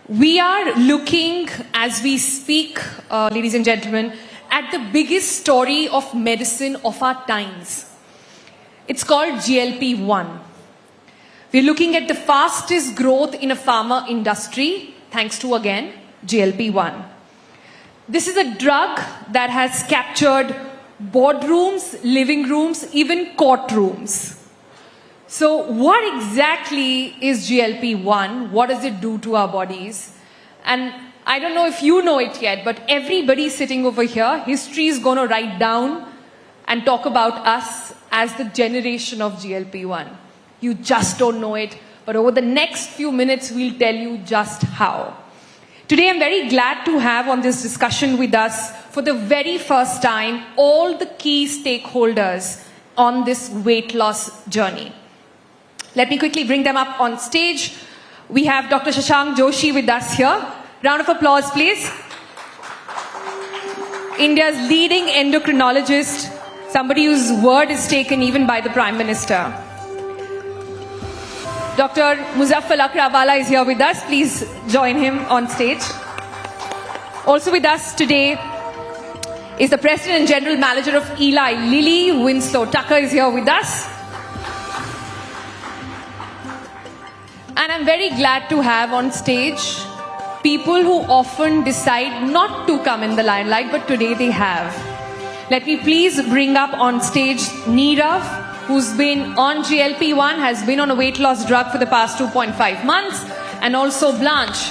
We are looking, as we speak, ladies and gentlemen, at the biggest story of medicine of our times. It's called GLP-1. We're looking at the fastest growth in a pharma industry, thanks to, again, GLP-1. This is a drug that has captured boardrooms, living rooms, even courtrooms. So what exactly is GLP-1? What does it do to our bodies? And I don't know if you know it yet, but everybody sitting over here, history is going to write down and talk about us as the generation of GLP-1. You just don't know it, but over the next few minutes, we'll tell you just how. Today, I'm very glad to have on this discussion with us, for the very first time, all the key stakeholders on this weight loss journey. Let me quickly bring them up on stage. We have Dr. Shashank Joshi with us here. Round of applause, please. India's leading endocrinologist, somebody whose word is taken even by the Prime Minister. Dr. Muzaffar Lakhrawala is here with us. Please join him on stage. Also with us today is the President and General Manager of Eli Lilly, Winslow Tucker is here with us. And I'm very glad to have on stage people who often decide not to come in the limelight, but today they have. Let me please bring up on stage Neerav, who's been on GLP-1, has been on a weight loss drug for the past 2.5 months, and also Blanche,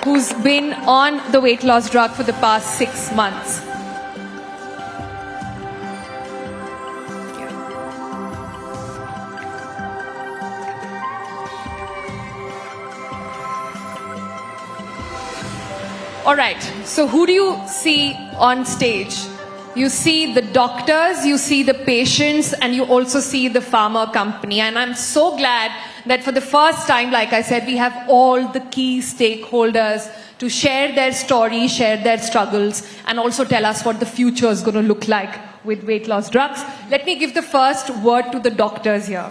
who's been on the weight loss drug for the past 6 months. All right, so who do you see on stage? You see the doctors, you see the patients, and you also see the pharma company. And I'm so glad that for the first time, like I said, we have all the key stakeholders to share their story, share their struggles, and also tell us what the future is going to look like with weight loss drugs. Let me give the first word to the doctors here.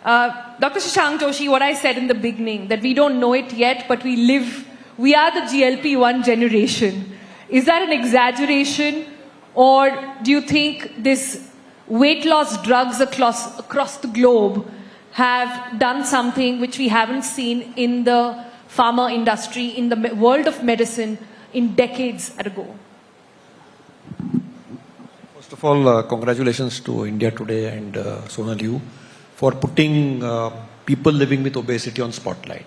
Dr. Shashank Joshi, what I said in the beginning, that we don't know it yet, but we are the GLP-1 generation. Is that an exaggeration? Or do you think this weight loss drugs across the globe have done something which we haven't seen in the pharma industry, in the world of medicine, in decades ago? First of all, congratulations to India Today and Sonal you for putting people living with obesity on spotlight.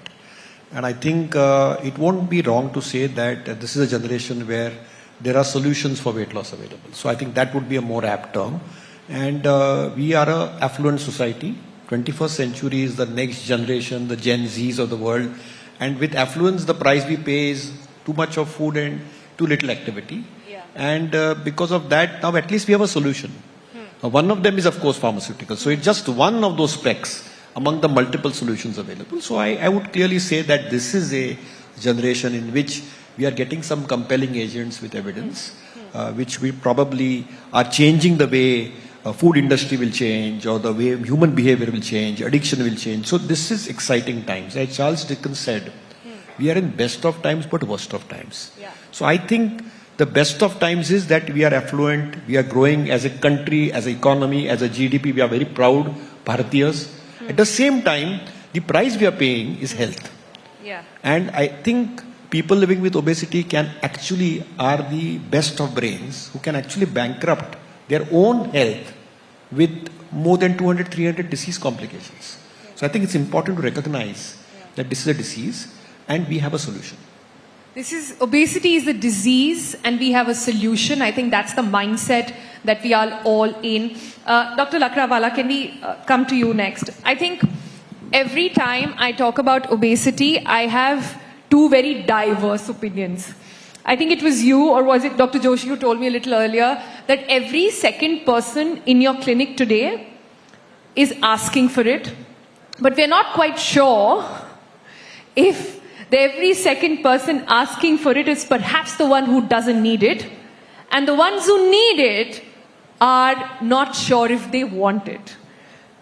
And I think it won't be wrong to say that this is a generation where there are solutions for weight loss available. So I think that would be a more apt term. And we are an affluent society. 21st century is the next generation, the Gen Zs of the world. And with affluence, the price we pay is too much of food and too little activity. Yeah. And because of that, now at least we have a solution. One of them is, of course, pharmaceutical. So it's just one of those specs among the multiple solutions available. So I would clearly say that this is a generation in which we are getting some compelling agents with evidence, which we probably are changing the way food industry will change, or the way human behavior will change, addiction will change. So this is exciting times. As Charles Dickens said, we are in best of times but worst of times. Yeah. So I think the best of times is that we are affluent, we are growing as a country, as an economy, as a GDP. We are very proud Bharatiyas. At the same time, the price we are paying is health. Yeah. And I think people living with obesity are the best of brains who can actually bankrupt their own health with more than 200, 300 disease complications. Yeah. So I think it's important to recognize that this is a disease and we have a solution. Obesity is a disease and we have a solution. I think that's the mindset that we are all in. Dr. Lakhrawala, can we come to you next? I think every time I talk about obesity, I have two very diverse opinions. I think it was you, or was it Dr. Joshi, who told me a little earlier, that every second person in your clinic today is asking for it, but we're not quite sure if every second person asking for it is perhaps the one who doesn't need it, and the ones who need it are not sure if they want it.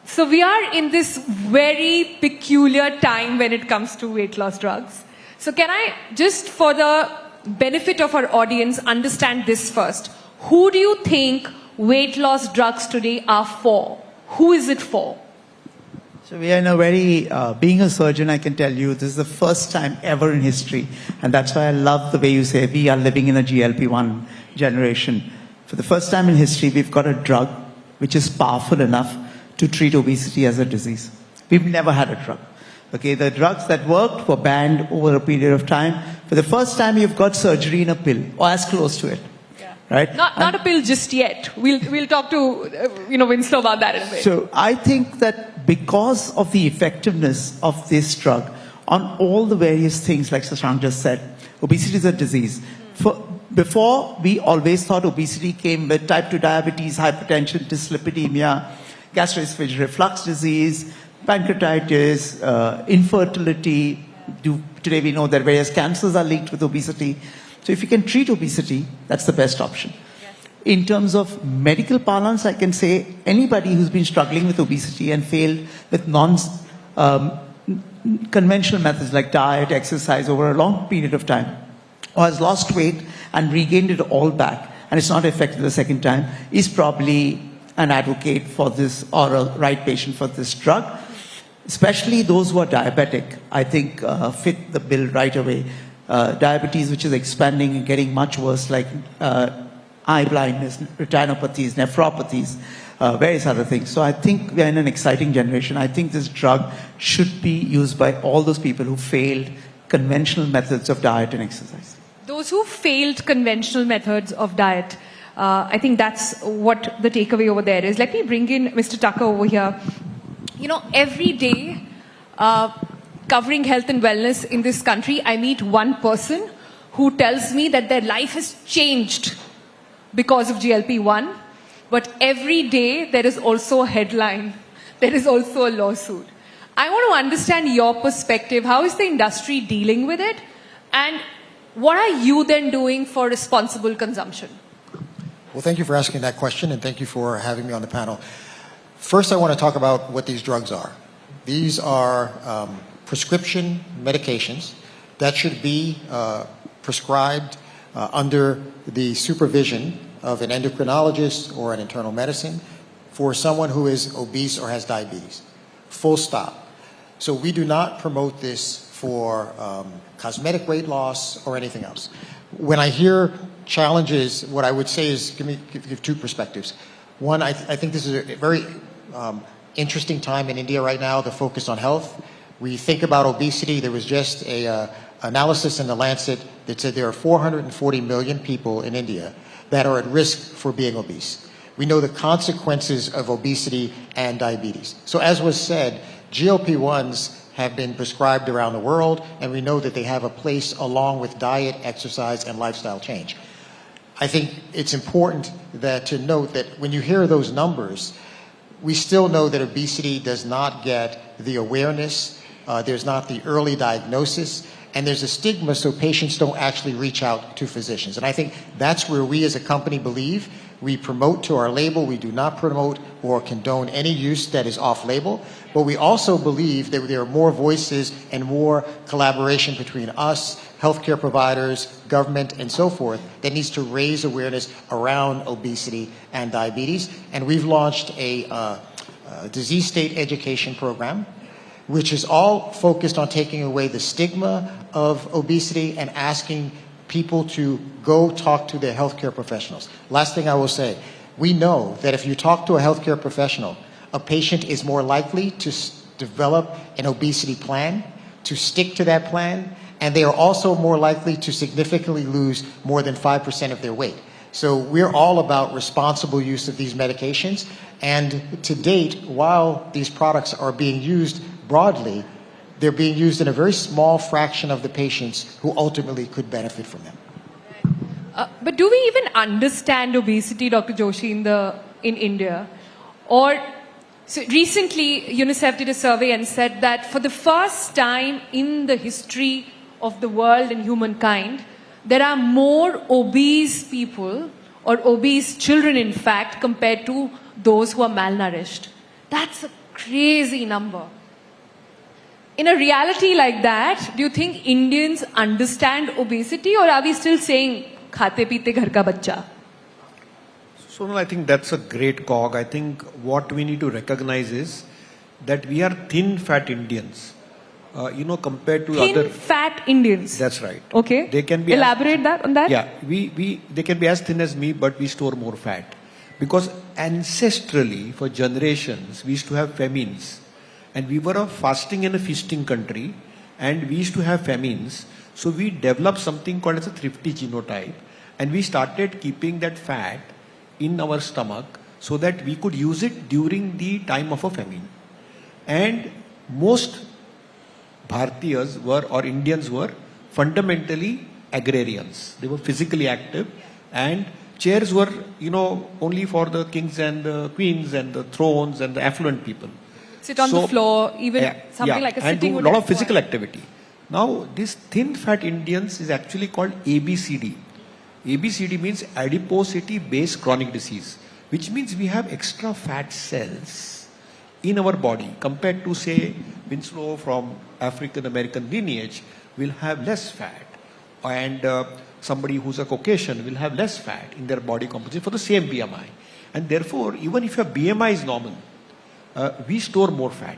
So we are in this very peculiar time when it comes to weight loss drugs. So can I, just for the benefit of our audience, understand this first? Who do you think weight loss drugs today are for? Who is it for? So we are in a very, being a surgeon, I can tell you, this is the first time ever in history. And that's why I love the way you say we are living in a GLP-1 generation. For the first time in history, we've got a drug which is powerful enough to treat obesity as a disease. We've never had a drug. Okay, the drugs that worked were banned over a period of time. For the first time, you've got surgery in a pill, or as close to it. Yeah. Right? Not a pill just yet. We'll talk to Winslow about that in a bit. So I think that because of the effectiveness of this drug on all the various things, like Shashank just said, obesity is a disease. Before, we always thought obesity came with type 2 diabetes, hypertension, dyslipidemia, gastroesophageal reflux disease, pancreatitis, infertility. Today we know that various cancers are linked with obesity. So if you can treat obesity, that's the best option. Yes. In terms of medical parlance, I can say anybody who's been struggling with obesity and failed with conventional methods like diet, exercise over a long period of time, or has lost weight and regained it all back, and it's not effective the second time, is probably an advocate for this or a right patient for this drug. Especially those who are diabetic, I think fit the bill right away. Diabetes, which is expanding and getting much worse, like eye blindness, retinopathies, nephropathies, various other things. So I think we are in an exciting generation. I think this drug should be used by all those people who failed conventional methods of diet and exercise. Those who failed conventional methods of diet, I think that's what the takeaway over there is. Let me bring in Mr. Tucker over here. Every day, covering health and wellness in this country, I meet one person who tells me that their life has changed because of GLP-1. But every day, there is also a headline. There is also a lawsuit. I want to understand your perspective. How is the industry dealing with it? And what are you then doing for responsible consumption? Well, thank you for asking that question, and thank you for having me on the panel. First, I want to talk about what these drugs are. These are prescription medications that should be prescribed under the supervision of an endocrinologist or an internal medicine for someone who is obese or has diabetes. Full stop. So we do not promote this for cosmetic weight loss or anything else. When I hear challenges, what I would say is give two perspectives. One, I think this is a very interesting time in India right now to focus on health. We think about obesity. There was just an analysis in the Lancet that said there are 440 million people in India that are at risk for being obese. We know the consequences of obesity and diabetes. So as was said, GLP-1s have been prescribed around the world, and we know that they have a place along with diet, exercise, and lifestyle change. I think it's important to note that when you hear those numbers, we still know that obesity does not get the awareness, there's not the early diagnosis, and there's a stigma so patients don't actually reach out to physicians. And I think that's where we as a company believe. We promote to our label. We do not promote or condone any use that is off-label. But we also believe that there are more voices and more collaboration between us, healthcare providers, government, and so forth that needs to raise awareness around obesity and diabetes. And we've launched a disease state education program, which is all focused on taking away the stigma of obesity and asking people to go talk to their healthcare professionals. Last thing I will say, we know that if you talk to a healthcare professional, a patient is more likely to develop an obesity plan, to stick to that plan, and they are also more likely to significantly lose more than 5% of their weight. So we're all about responsible use of these medications, and to date, while these products are being used broadly, they're being used in a very small fraction of the patients who ultimately could benefit from them. But do we even understand obesity, Dr. Joshi, in India? So recently, UNICEF did a survey and said that for the first time in the history of the world and humankind, there are more obese people, or obese children in fact, compared to those who are malnourished. That's a crazy number. in a reality like that, do you think Indians understand obesity, or are we still saying khate peete ghar ka bachcha? So, I think that's a great cog. I think what we need to recognize is that we are thin fat Indians. Compared to Thin other. fat Indians. That's right. Okay. They can be elaborate that on that. Yeah, they can be as thin as me, but we store more fat because ancestrally for generations we used to have famines, and we were a fasting and a feasting country, and we used to have famines. So we developed something called as a thrifty genotype, and we started keeping that fat in our stomach so that we could use it during the time of a famine. And most Bhartiyas or Indians were fundamentally agrarians. They were physically active, and chairs were, only for the kings and the queens and the thrones and the affluent people. Sit on the floor, even something like a and sitting do a would lot of require. physical activity. Now, this thin fat Indians is actually called ABCD. ABCD means adiposity based chronic disease, which means we have extra fat cells in our body compared to, say, Winslow from African American lineage will have less fat, and somebody who's a Caucasian will have less fat in their body composition for the same BMI. And therefore, even if your BMI is normal, we store more fat.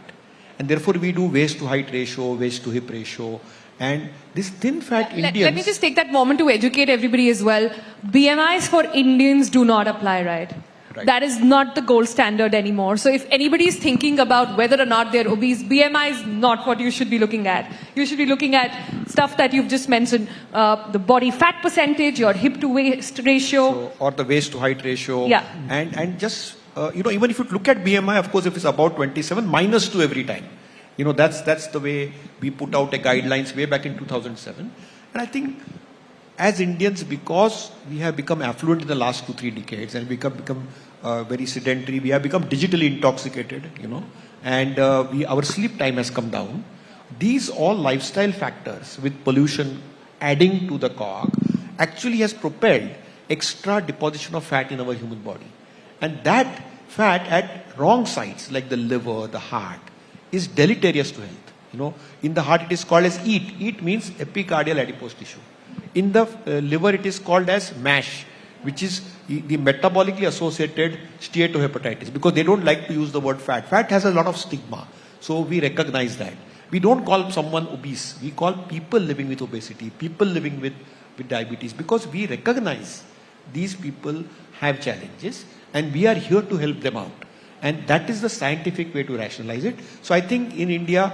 And therefore, we do waist to height ratio, waist to hip ratio. And this thin fat Indians... Let me just take that moment to educate everybody as well. BMIs for Indians do not apply, right? Right. That is not the gold standard anymore. So if anybody is thinking about whether or not they're obese, BMI is not what you should be looking at. You should be looking at stuff that you've just mentioned, the body fat percentage, your hip to waist ratio. or the waist to height ratio. Yeah. And just, even if you look at BMI, of course, if it's about 27, -2 every time. That's the way we put out a guidelines way back in 2007. And I think as Indians, because we have become affluent in the last 2-3 decades and become very sedentary, we have become digitally intoxicated, and our sleep time has come down. These all lifestyle factors with pollution adding to the cog actually has propelled extra deposition of fat in our human body. And that fat at wrong sites like the liver, the heart, is deleterious to health. In the heart it is called as EAT. EAT means epicardial adipose tissue. In the liver it is called as MASH, which is the metabolically associated steatohepatitis, because they don't like to use the word fat. Fat has a lot of stigma. So we recognize that. We don't call someone obese. We call people living with obesity, people living with diabetes, because we recognize these people have challenges and we are here to help them out. And that is the scientific way to rationalize it. So I think in India,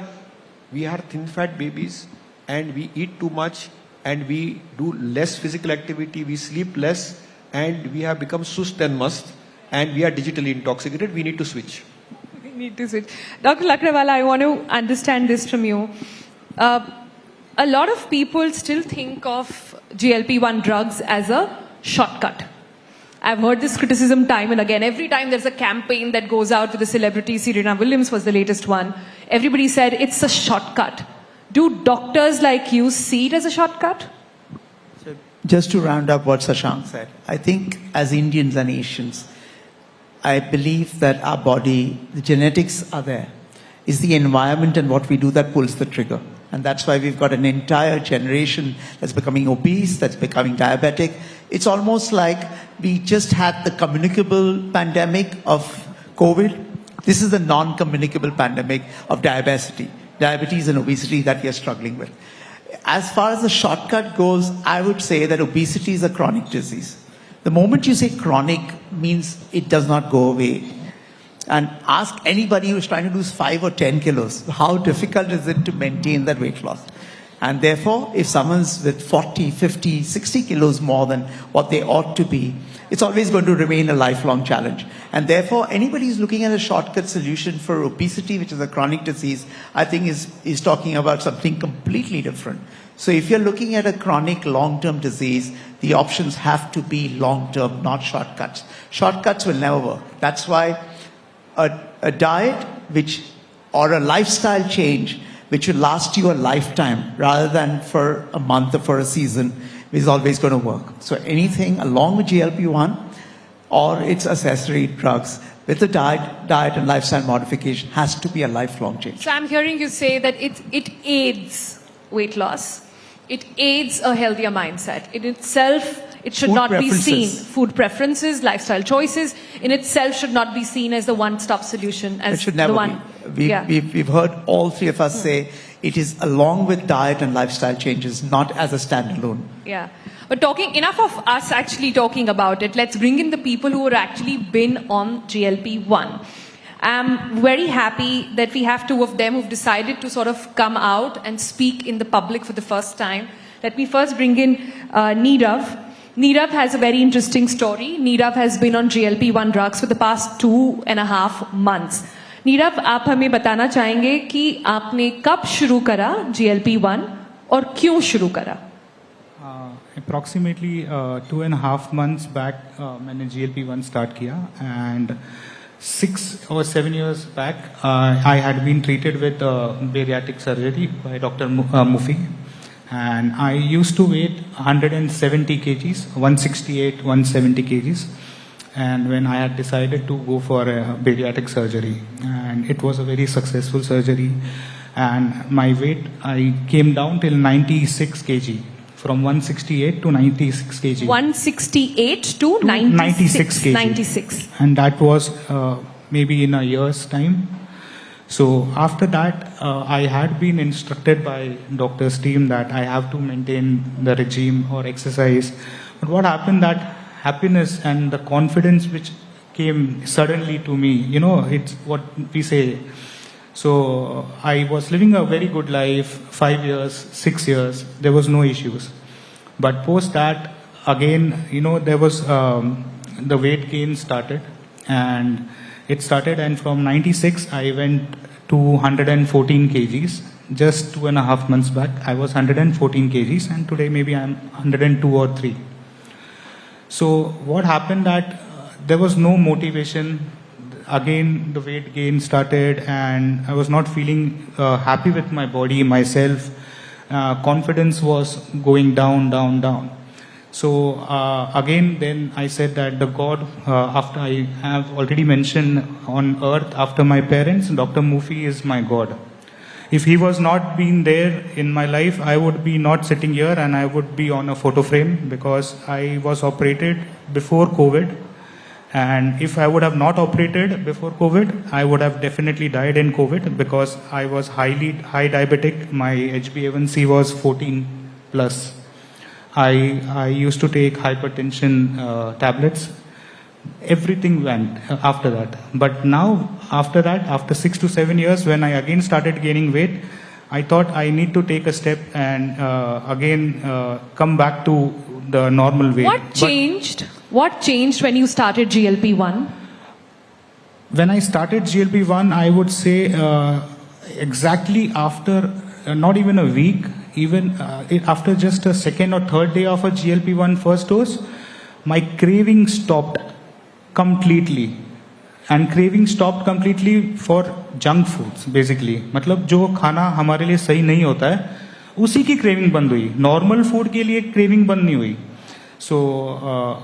we are thin fat babies and we eat too much and we do less physical activity, we sleep less, and we have become sust and must, and we are digitally intoxicated. We need to switch. We need to switch. Dr. Lakhrawala, I want to understand this from you. A lot of people still think of GLP-1 drugs as a shortcut. I've heard this criticism time and again. Every time there's a campaign that goes out with a celebrity, Serena Williams was the latest one, everybody said it's a shortcut. Do doctors like you see it as a shortcut? So just to round up what Shashank said, I think as Indians and Asians, I believe that our body, the genetics are there. It's the environment and what we do that pulls the trigger. And that's why we've got an entire generation that's becoming obese, that's becoming diabetic. It's almost like we just had the communicable pandemic of COVID. This is the non-communicable pandemic of diabetes and obesity that we are struggling with. As far as the shortcut goes, I would say that obesity is a chronic disease. The moment you say chronic means it does not go away. And ask anybody who's trying to lose 5 or 10 kilos, how difficult is it to maintain that weight loss? And therefore, if someone's with 40, 50, 60 kilos more than what they ought to be, it's always going to remain a lifelong challenge. And therefore, anybody who's looking at a shortcut solution for obesity, which is a chronic disease, I think is talking about something completely different. So if you're looking at a chronic long-term disease, the options have to be long-term, not shortcuts. Shortcuts will never work. That's why a diet or a lifestyle change which will last you a lifetime rather than for a month or for a season is always going to work. So anything along with GLP-1 or its accessory drugs with the diet and lifestyle modification has to be a lifelong change. So I'm hearing you say that it aids weight loss. It aids a healthier mindset. In itself, it should Food not be seen. preferences. Food preferences, lifestyle choices, in itself should not be seen as the one-stop solution. As It should never the one. be. Yeah. We've heard all three of us say it is along with diet and lifestyle changes, not as a standalone. Yeah. But enough of us actually talking about it. Let's bring in the people who have actually been on GLP-1. I'm very happy that we have two of them who've decided to sort of come out and speak in the public for the first time. Let me first bring in Nirav. Nirav has a very interesting story. Nirav has been on GLP-1 drugs for the past 2.5 months. Nirav, आप हमें बताना चाहेंगे कि आपने कब शुरू करा GLP-1 और क्यों शुरू करा? Approximately 2.5 months back मैंने GLP-1 start किया, and 6 or 7 years back I had been treated with bariatric surgery by Dr. Mufi, and I used to weigh 170 kgs, 168, 170 kgs. And when I had decided to go for a bariatric surgery, and it was a very successful surgery, and my weight, I came down till 96 kg, from 168 to 96 kg. 168 to 96 kg. 96. And that was maybe in a year's time. So after that, I had been instructed by doctor's team that I have to maintain the regime or exercise. But what happened that happiness and the confidence which came suddenly to me, you know, it's what we say. So I was living a very good life, 5 years, 6 years, there was no issues. But post that, again, you know, there was, the weight gain started, and it started, and from 96, I went to 114 kgs. Just 2.5 months back, I was 114 kgs, and today maybe I'm 102 or 3. So what happened that there was no motivation. Again, the weight gain started, and I was not feeling happy with my body, myself. Confidence was going down, down, down. So again, then I said that the God, after I have already mentioned on earth, after my parents, Dr. Mufi is my God. If he was not been there in my life, I would be not sitting here, and I would be on a photo frame, because I was operated before COVID. And if I would have not operated before COVID, I would have definitely died in COVID, because I was high diabetic. My HbA1c was 14 plus. I used to take hypertension tablets. Everything went after that. But now, after that, after 6 to 7 years, when I again started gaining weight, I thought I need to take a step and again come back to the normal weight. What changed when you started GLP-1? When I started GLP-1, I would say exactly after not even a week, even after just a second or third day of a GLP-1 first dose, my craving stopped completely. And craving stopped completely for junk foods, basically. मतलब जो खाना हमारे लिए सही नहीं होता है, उसी की craving बंद हुई. Normal food के लिए craving बंद नहीं हुई. So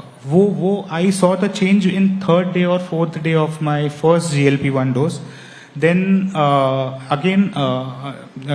I saw the change in third day or fourth day of my first GLP-1 dose. Then again,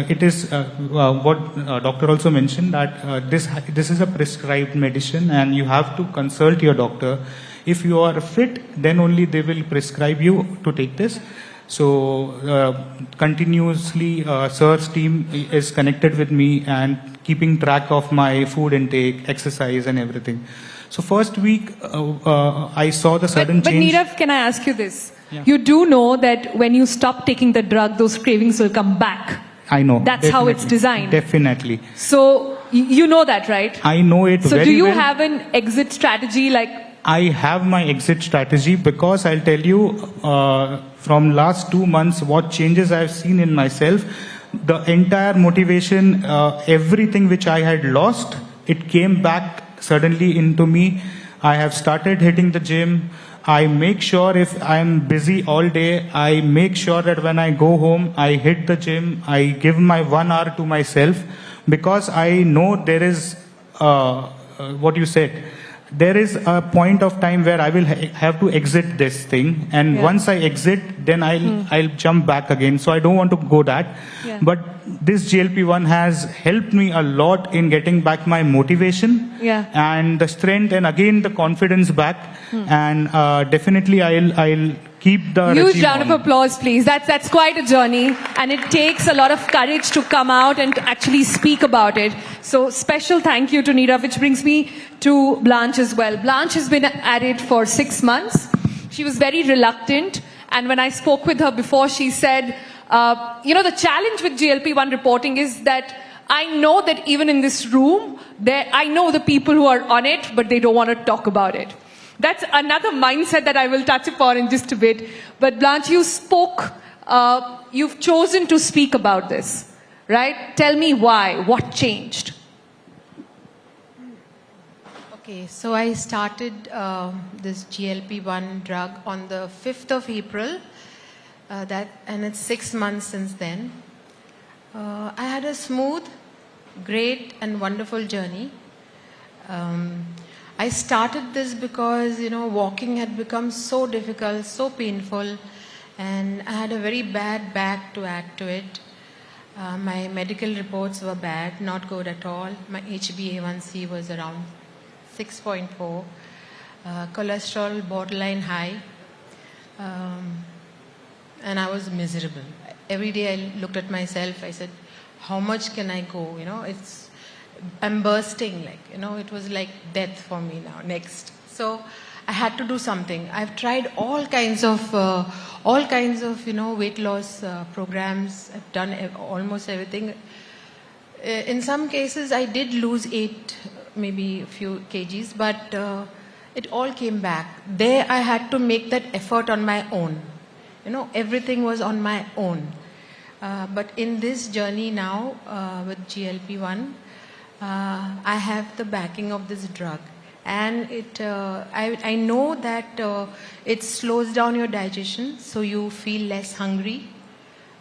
it is what doctor also mentioned, that this is a prescribed medicine, and you have to consult your doctor. If you are fit, then only they will prescribe you to take this. So continuously, sir's team is connected with me and keeping track of my food intake, exercise, and everything. So first week, I saw the sudden change. But Nirav, can I ask you this? Yeah. You do know that when you stop taking the drug, those cravings will come back. I know. That's how it's designed. Definitely. So you know that, right? I know it very well. So do you have an exit strategy, like? I have my exit strategy, because I'll tell you from last 2 months what changes I've seen in myself. The entire motivation, everything which I had lost, it came back suddenly into me. I have started hitting the gym. I make sure if I'm busy all day, I make sure that when I go home, I hit the gym. I give my 1 hour to myself, because I know there is what you said. there is a point of time where I will have to exit this thing, and once I exit, then I'll jump back again. So I don't want to go that. Yeah. But this GLP-1 has helped me a lot in getting back my motivation and the strength, and again the confidence back. And definitely I'll keep the huge round on. of applause, please. That's quite a journey, and it takes a lot of courage to come out and to actually speak about it. So special thank you to Neera, which brings me to Blanche as well. Blanche has been at it for 6 months. She was very reluctant, and when I spoke with her before, she said, the challenge with GLP-1 reporting is that I know that even in this room, I know the people who are on it, but they don't want to talk about it. That's another mindset that I will touch upon in just a bit. But Blanche, you spoke, you've chosen to speak about this, right? Tell me why, what changed? Okay, so I started this GLP-1 drug on the 5th of April, and it's 6 months since then. I had a smooth, great and wonderful journey. I started this because, walking had become so difficult, so painful, and I had a very bad back to add to it. My medical reports were bad, not good at all. My HbA1c was around 6.4, cholesterol borderline high, and I was miserable. Every day I looked at myself, I said, how much can I go? I'm bursting, it was like death for me now, next. So I had to do something. I've tried all kinds of weight loss programs. I've done almost everything. In some cases, I did lose 8, maybe a few kgs, but it all came back. There I had to make that effort on my own. Everything was on my own. But in this journey now with GLP-1, I have the backing of this drug, and I know that it slows down your digestion, so you feel less hungry.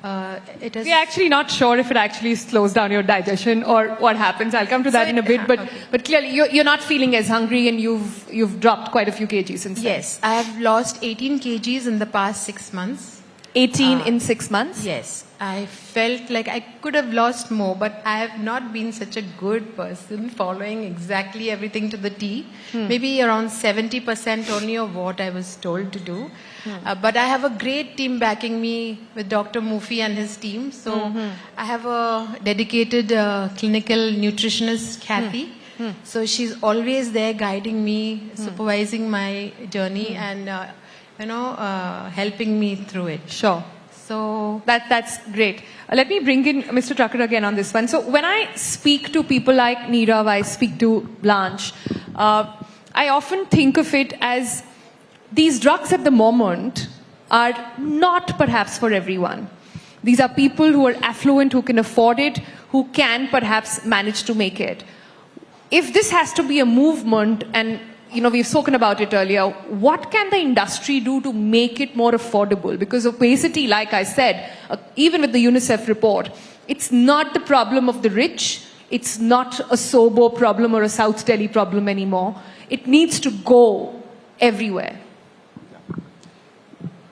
We're actually not sure if it actually slows down your digestion or what happens. I'll come to that in a bit, but clearly you're not feeling as hungry, and you've dropped quite a few kgs since then. Yes, I have lost 18 kgs in the past 6 months. 18 in 6 months? Yes. I felt like I could have lost more, but I have not been such a good person following exactly everything to the T. Maybe around 70% only of what I was told to do. But I have a great team backing me with Dr. Mufi and his team. So I have a dedicated clinical nutritionist, Kathy. So she's always there guiding me, supervising my journey, and helping me through it. Sure. So that's great. Let me bring in Mr. Thakur again on this one. So when I speak to people like Neerav, I speak to Blanche, I often think of it as these drugs at the moment are not perhaps for everyone. These are people who are affluent, who can afford it, who can perhaps manage to make it. If this has to be a movement, and we've spoken about it earlier, what can the industry do to make it more affordable? Because obesity, like I said, even with the UNICEF report, it's not the problem of the rich. It's not a Sobo problem or a South Delhi problem anymore. It needs to go everywhere.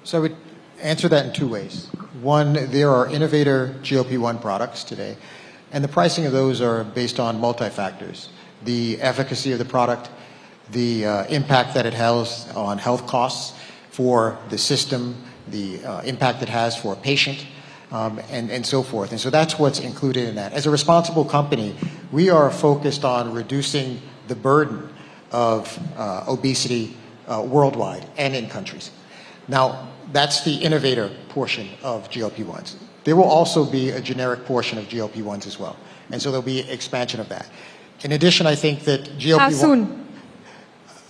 So I would answer that in 2 ways. One, there are innovator GLP-1 products today, and the pricing of those are based on multi-factors. The efficacy of the product, the impact that it has on health costs for the system, the impact it has for a patient, and so forth. And so that's what's included in that. As a responsible company, we are focused on reducing the burden of obesity worldwide and in countries. Now, that's the innovator portion of GLP-1s. There will also be a generic portion of GLP-1s as well. And so there'll be expansion of that. In addition, I think that GLP-1... How soon?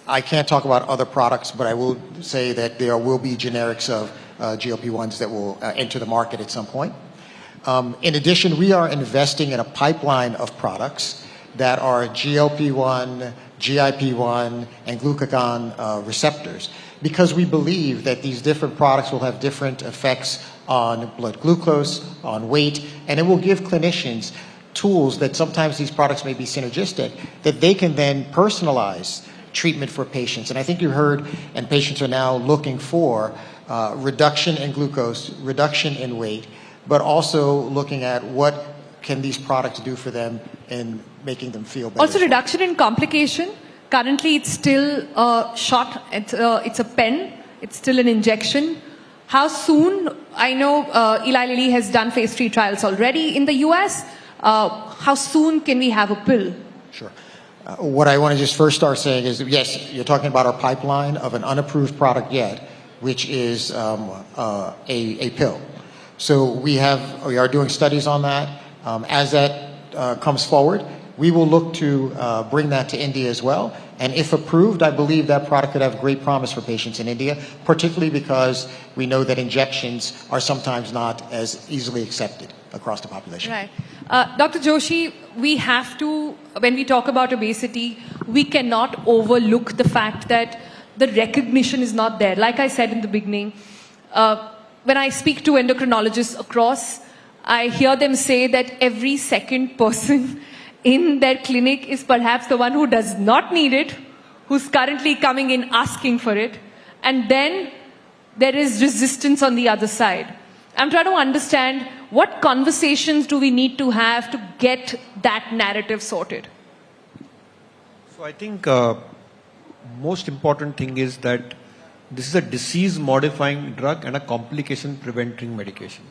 I can't talk about other products, but I will say that there will be generics of GLP-1s that will enter the market at some point. In addition, we are investing in a pipeline of products that are GLP-1, GIP-1, and glucagon receptors, because we believe that these different products will have different effects on blood glucose, on weight, and it will give clinicians tools that sometimes these products may be synergistic, that they can then personalize treatment for patients. And I think you heard, and patients are now looking for reduction in glucose, reduction in weight, but also looking at what can these products do for them in making them feel better. Also reduction in complication. Currently it's still a shot, it's a pen, it's still an injection. How soon, I know Eli Lilly has done phase 3 trials already in the US. How soon can we have a pill? Sure. What I want to just first start saying is, yes, you're talking about our pipeline of an unapproved product yet, which is a pill. So we are doing studies on that. As that comes forward, we will look to bring that to India as well. And if approved, I believe that product could have great promise for patients in India, particularly because we know that injections are sometimes not as easily accepted across the population. Right. Dr. Joshi, we have to, when we talk about obesity, we cannot overlook the fact that the recognition is not there. Like I said in the beginning, when I speak to endocrinologists across, I hear them say that every second person in their clinic is perhaps the one who does not need it, who's currently coming in asking for it, and then there is resistance on the other side. I'm trying to understand what conversations do we need to have to get that narrative sorted? So I think most important thing is that this is a disease modifying drug and a complication preventing medication.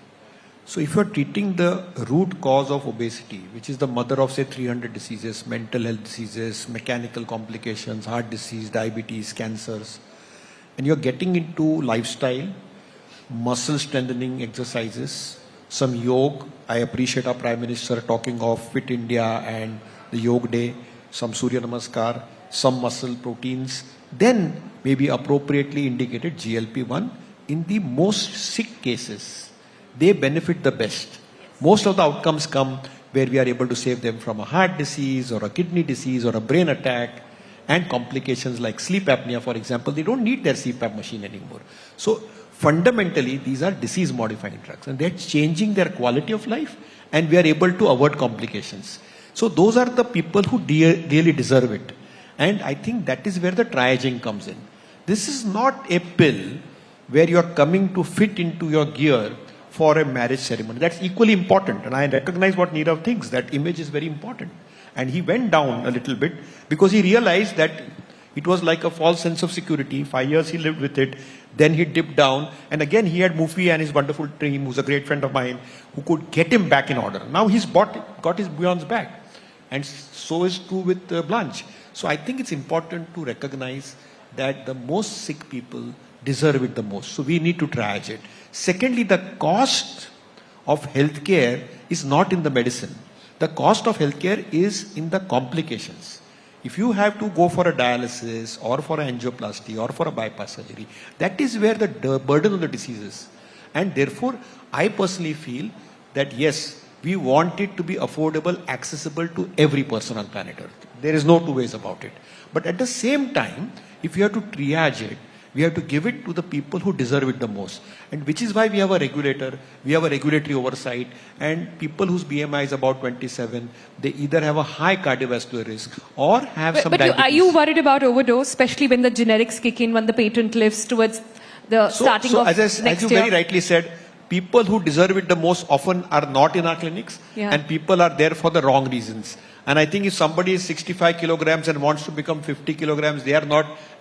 So if you're treating the root cause of obesity, which is the mother of say 300 diseases, mental health diseases, mechanical complications, heart disease, diabetes, cancers, and you're getting into lifestyle, muscle strengthening exercises, some yoga. I appreciate our Prime Minister talking of Fit India and the Yoga Day, some Surya Namaskar, some muscle proteins, then maybe appropriately indicated GLP-1 in the most sick cases. They benefit the best. Most of the outcomes come where we are able to save them from a heart disease or a kidney disease or a brain attack and complications like sleep apnea, for example. They don't need their CPAP machine anymore. So fundamentally, these are disease modifying drugs and they're changing their quality of life and we are able to avoid complications. So those are the people who really deserve it. And I think that is where the triaging comes in. This is not a pill where you are coming to fit into your gear for a marriage ceremony. That's equally important. And I recognize what Nirav thinks, that image is very important. And he went down a little bit because he realized that it was like a false sense of security. 5 years he lived with it. Then he dipped down. And again, he had Mufi and his wonderful team, who's a great friend of mine, who could get him back in order. Now he's got his beyonds back. And so is true with Blanche. So I think it's important to recognize that the most sick people deserve it the most. So we need to triage it. Secondly, the cost of healthcare is not in the medicine. The cost of healthcare is in the complications. If you have to go for a dialysis or for an angioplasty or for a bypass surgery, that is where the burden of the disease is. And therefore, I personally feel that yes, we want it to be affordable, accessible to every person on planet Earth. There is no two ways about it. But at the same time, if you have to triage it, we have to give it to the people who deserve it the most. And which is why we have a regulator, we have a regulatory oversight, and people whose BMI is about 27, they either have a high cardiovascular risk or have some diabetes. Are you worried about overdose, especially when the generics kick in, when the patent lives towards the starting of next year? As you very rightly said, people who deserve it the most often are not in our clinics, and people are there for the wrong reasons. And I think if somebody is 65 kilograms and wants to become 50 kilograms, they are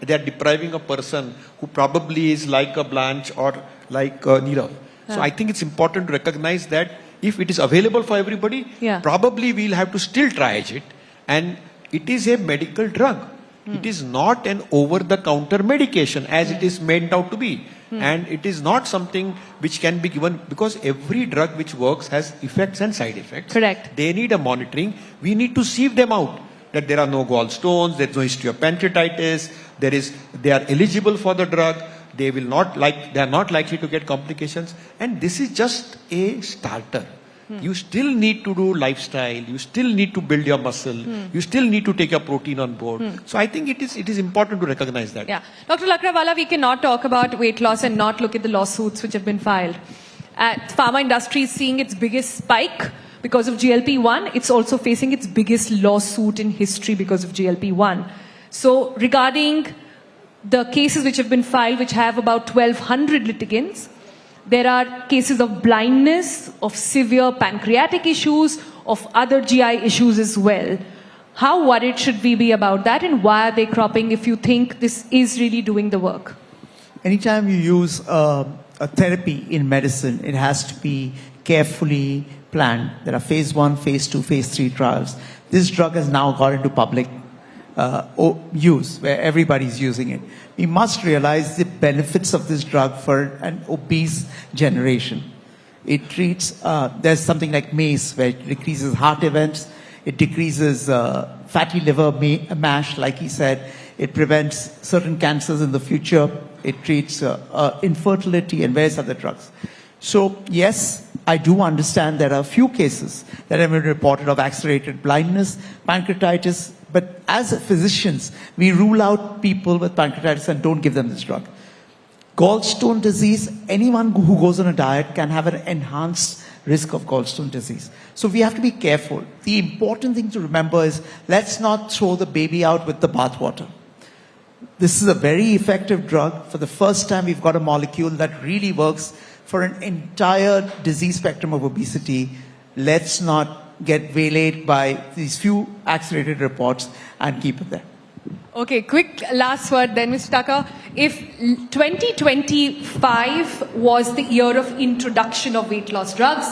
depriving a person who probably is like a Blanche or like Nirav. So I think it's important to recognize that if it is available for everybody, probably we'll have to still triage it. And it is a medical drug. It is not an over-the-counter medication as it is made out to be. And it is not something which can be given, because every drug which works has effects and side effects. Correct. They need a monitoring. We need to sieve them out, that there are no gallstones, there is no history of pancreatitis, they are eligible for the drug, they are not likely to get complications. And this is just a starter. You still need to do lifestyle, you still need to build your muscle, you still need to take your protein on board. So I think it is important to recognize that. Yeah. Dr. Lakhrawala, we cannot talk about weight loss and not look at the lawsuits which have been filed. Pharma industry is seeing its biggest spike because of GLP-1. It's also facing its biggest lawsuit in history because of GLP-1. So regarding the cases which have been filed, which have about 1,200 litigants, there are cases of blindness, of severe pancreatic issues, of other GI issues as well. How worried should we be about that, and why are they cropping if you think this is really doing the work? Anytime you use a therapy in medicine, it has to be carefully planned. There are phase 1, phase 2, phase 3 trials. This drug has now got into public use, where everybody's using it. We must realize the benefits of this drug for an obese generation. It treats, there's something like MACE, where it decreases heart events, it decreases fatty liver MASH, like he said. It prevents certain cancers in the future. It treats infertility and various other drugs. So yes, I do understand there are a few cases that have been reported of accelerated blindness, pancreatitis, but as physicians, we rule out people with pancreatitis and don't give them this drug. Gallstone disease, anyone who goes on a diet can have an enhanced risk of gallstone disease. So we have to be careful. The important thing to remember is, let's not throw the baby out with the bathwater. This is a very effective drug. For the first time, we've got a molecule that really works for an entire disease spectrum of obesity. Let's not get waylaid by these few accelerated reports and keep it there. Okay, quick last word then, Mr. Tucker. If 2025 was the year of introduction of weight loss drugs,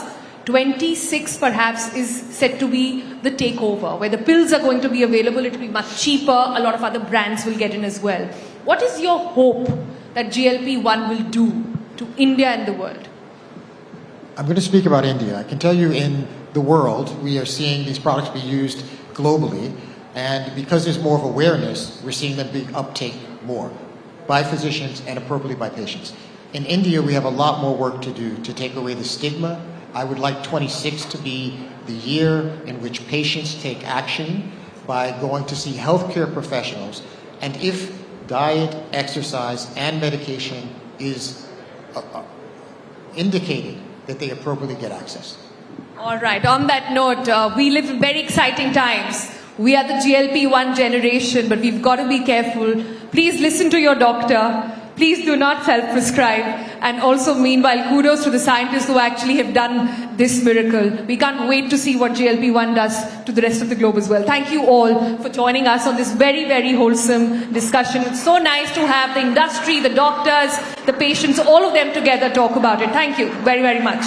26 perhaps is set to be the takeover, where the pills are going to be available, it will be much cheaper, a lot of other brands will get in as well. What is your hope that GLP-1 will do to India and the world? I'm going to speak about India. I can tell you in the world, we are seeing these products be used globally, and because there's more of awareness, we're seeing them be uptake more by physicians and appropriately by patients. In India, we have a lot more work to do to take away the stigma. I would like 26 to be the year in which patients take action by going to see healthcare professionals, and if diet, exercise, and medication is indicated, that they appropriately get access. All right, on that note, we live in very exciting times. We are the GLP-1 generation, but we've got to be careful. Please listen to your doctor. Please do not self-prescribe. And also, meanwhile, kudos to the scientists who actually have done this miracle. We can't wait to see what GLP-1 does to the rest of the globe as well. Thank you all for joining us on this very, very wholesome discussion. It's so nice to have the industry, the doctors, the patients, all of them together talk about it. Thank you very, very much.